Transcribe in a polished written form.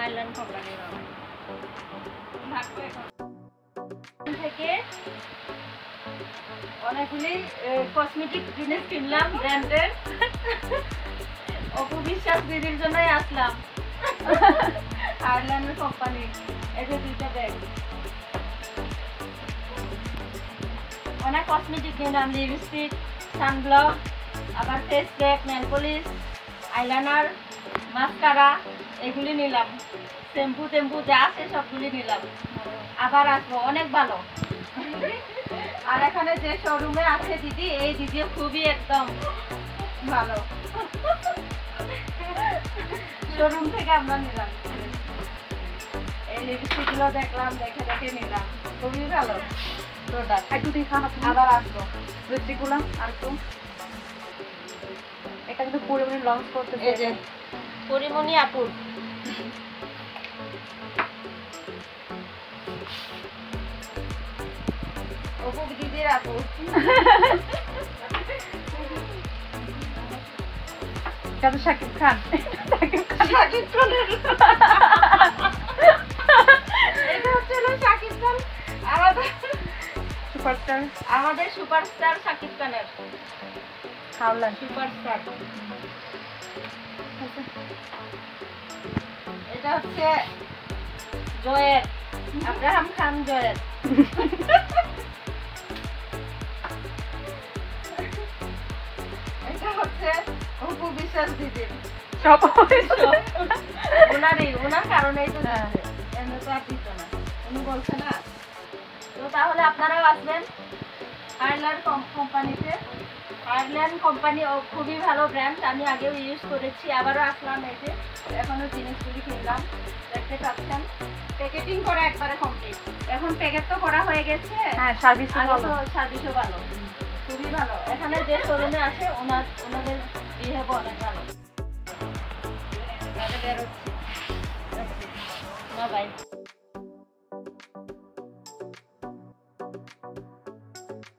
Island কোম্পানির থেকে অনেকগুলি কসমেটিক জিনিস কিনলাম ব্র্যান্ডের। অপু বিশ্বাস দিদির জন্যই আসলাম আয়ারল্যান্ডের কোম্পানি। এই যে 2টা ব্যাগ, অনেক কসমেটিক কিনলাম, লিপস্টিক, সানব্লক, আবার face pack, nail polish, eyeliner, mascara, এগুলি নিলাম। শ্যাম্পু টেম্পু যা আছে সবগুলি নিলাম। আবার আসবো, অনেক ভালো। আর এখানে যে শোরুমে আছে দিদি, এই দিদিও খুবই একদম ভালো। শোরুম থেকে আমরা নিলাম। এই লিপস্টিক গুলো দেখলাম, দেখে দেখে নিলাম, খুবই ভালো প্রোডাক্ট। একটু দেখা আবার আসবো লিপস্টিক গুলো আর একটু। এটা কিন্তু পরিমাণে লঞ্চ করতে, এই যে পরিমণি আপুর অপু দিদির আপু। এটা তো শাকিব খান। শাকিব খানের এটা হচ্ছে শাকিব খান, সুপারস্টার, আমাদের সুপারস্টার শাকিব খানের হাওলান সুপারস্টার। এটা হচ্ছে জয়ের, আব্রাহাম খান জয়ের। এটা হচ্ছে অপু বিশ্বাস দিদির। সব ওনার কারণেই তো দিচ্ছে, এমনি তো আর দিত না, উনি বলছে না। তো তাহলে আপনারাও আসবেন আয়ারল্যান্ড কোম্পানিতে। আয়ারল্যান্ড কোম্পানি খুবই ভালো ব্র্যান্ড, আমি আগেও ইউজ করেছি, আবারও আসলাম। এই যে এখনো জিনিসগুলি কিনলাম, দেখতে পাচ্ছেন। প্যাকেটিং করা একবারে কমপ্লিট, এখন প্যাকেট তো করা হয়ে গেছে। হ্যাঁ, সার্ভিসও ভালো, সার্ভিসও ভালো, খুবই ভালো। এখানে যে শোরুমে আছে ওনাদের বিহেভ অনেক ভালো। বেরোচ্ছি, বাই।